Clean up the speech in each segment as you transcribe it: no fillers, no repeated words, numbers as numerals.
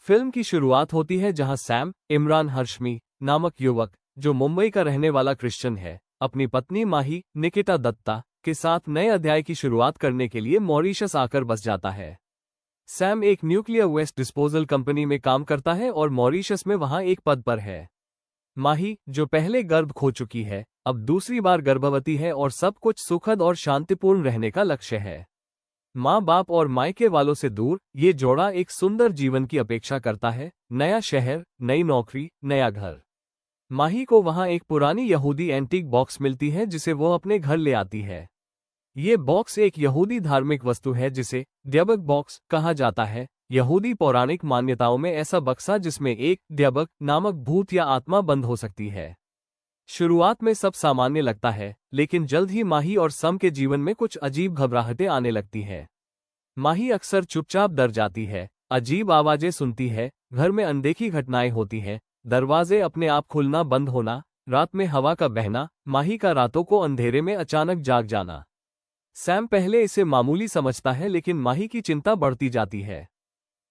Film की शुरुआत होती है जहां सैम इमरान हाशमी नामक युवक, जो मुंबई का रहने वाला क्रिश्चियन है, अपनी पत्नी माही निकिता दत्ता के साथ नए अध्याय की शुरुआत करने के लिए मॉरिशस आकर बस जाता है। सैम एक न्यूक्लियर वेस्ट डिस्पोजल कंपनी में काम करता है और मॉरिशस में वहां एक पद पर है। माही, जो पहले गर्भ खो चुकी है, अब दूसरी बार गर्भवती है और सब कुछ सुखद और शांतिपूर्ण रहने का लक्ष्य है। माँ बाप और मायके वालों से दूर ये जोड़ा एक सुंदर जीवन की अपेक्षा करता है। नया शहर, नई नौकरी, नया घर। माही को वहां एक पुरानी यहूदी एंटीक बॉक्स मिलती है जिसे वो अपने घर ले आती है। ये बॉक्स एक यहूदी धार्मिक वस्तु है जिसे द्यबक बॉक्स कहा जाता है। यहूदी पौराणिक मान्यताओं में ऐसा बक्सा जिसमें एक द्यबक नामक भूत या आत्मा बंद हो सकती है। शुरुआत में सब सामान्य लगता है, लेकिन जल्द ही माही और सम के जीवन में कुछ अजीब घबराहटें आने लगती हैं। माही अक्सर चुपचाप डर जाती है, अजीब आवाजें सुनती है, घर में अनदेखी घटनाएं होती हैं, दरवाजे अपने आप खुलना बंद होना, रात में हवा का बहना, माही का रातों को अंधेरे में अचानक जाग जाना। सैम पहले इसे मामूली समझता है, लेकिन माही की चिंता बढ़ती जाती है।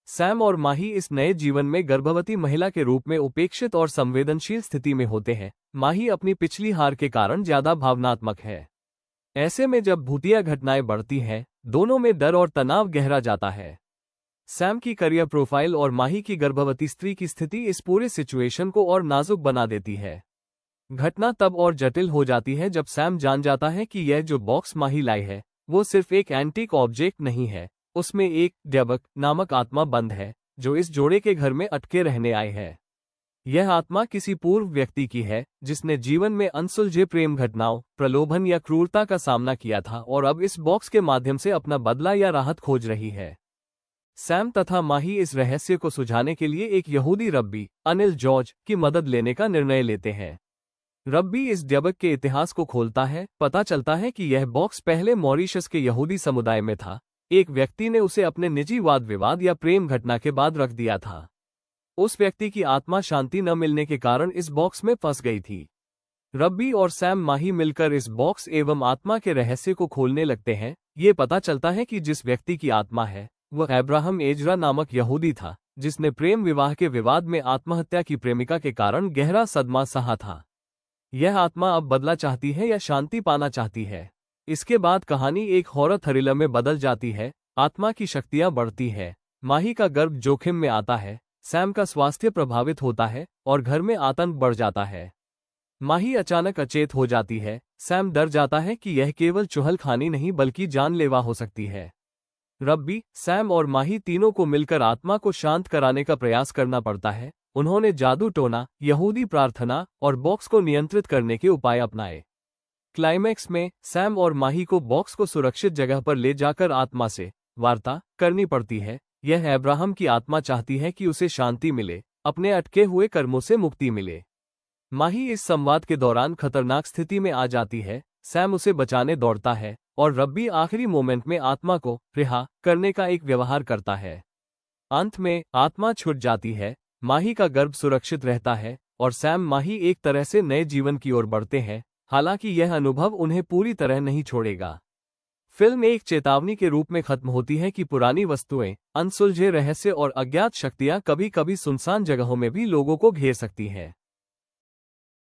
सैम और माही इस नए जीवन में गर्भवती महिला के रूप में उपेक्षित और संवेदनशील स्थिति में होते हैं। माही अपनी पिछली हार के कारण ज्यादा भावनात्मक है। ऐसे में जब भूतिया घटनाएं बढ़ती हैं, दोनों में डर और तनाव गहरा जाता है। सैम की करियर प्रोफाइल और माही की गर्भवती स्त्री की स्थिति इस पूरे सिचुएशन को और नाजुक बना देती है। घटना तब और जटिल हो जाती है जब सैम जान जाता है कि यह जो बॉक्स माही लाई है, वो सिर्फ एक एंटीक ऑब्जेक्ट नहीं है, उसमें एक द्यबक नामक आत्मा बंद है, जो इस जोड़े के घर में अटके रहने आए है। यह आत्मा किसी पूर्व व्यक्ति की है, जिसने जीवन में अनसुलझे प्रेम घटनाओं, प्रलोभन या क्रूरता का सामना किया था और अब इस बॉक्स के माध्यम से अपना बदला या राहत खोज रही है। सैम तथा माही इस रहस्य को सुलझाने के लिए एक यहूदी रब्बी, अनिल जॉर्ज, की मदद लेने का निर्णय लेते हैं। रब्बी इस द्यबक के इतिहास को खोलता है। पता चलता है कि यह बॉक्स पहले मॉरिशस के यहूदी समुदाय में था। एक व्यक्ति ने उसे अपने निजी वाद विवाद या प्रेम घटना के बाद रख दिया था। उस व्यक्ति की आत्मा शांति न मिलने के कारण इस बॉक्स में फंस गई थी। रब्बी और सैम माही मिलकर इस बॉक्स एवं आत्मा के रहस्य को खोलने लगते हैं। ये पता चलता है कि जिस व्यक्ति की आत्मा है, वह अब्राहम एजरा नामक यहूदी था, जिसने प्रेम विवाह के विवाद में आत्महत्या की प्रेमिका के कारण गहरा सदमा सहा था। यह आत्मा अब बदला चाहती है या शांति पाना चाहती है। इसके बाद कहानी एक हॉरर थ्रिलर में बदल जाती है। आत्मा की शक्तियां बढ़ती है, माही का गर्भ जोखिम में आता है, सैम का स्वास्थ्य प्रभावित होता है और घर में आतंक बढ़ जाता है। माही अचानक अचेत हो जाती है। सैम डर जाता है कि यह केवल चुहलखानी नहीं बल्कि जानलेवा हो सकती है। रब्बी, सैम और माही तीनों को मिलकर आत्मा को शांत कराने का प्रयास करना पड़ता है। उन्होंने जादू टोना, यहूदी प्रार्थना और बॉक्स को नियंत्रित करने के उपाय अपनाए। क्लाइमैक्स में सैम और माही को बॉक्स को सुरक्षित जगह पर ले जाकर आत्मा से वार्ता करनी पड़ती है। यह अब्राहम की आत्मा चाहती है कि उसे शांति मिले, अपने अटके हुए कर्मों से मुक्ति मिले। माही इस संवाद के दौरान खतरनाक स्थिति में आ जाती है। सैम उसे बचाने दौड़ता है और रब्बी आखिरी मोमेंट में आत्मा को रिहा करने का एक व्यवहार करता है। अंत में आत्मा छूट जाती है, माही का गर्भ सुरक्षित रहता है और सैम माही एक तरह से नए जीवन की ओर बढ़ते हैं। हालांकि यह अनुभव उन्हें पूरी तरह नहीं छोड़ेगा। फिल्म एक चेतावनी के रूप में खत्म होती है कि पुरानी वस्तुएं, अनसुलझे रहस्य और अज्ञात शक्तियां कभी-कभी सुनसान जगहों में भी लोगों को घेर सकती हैं।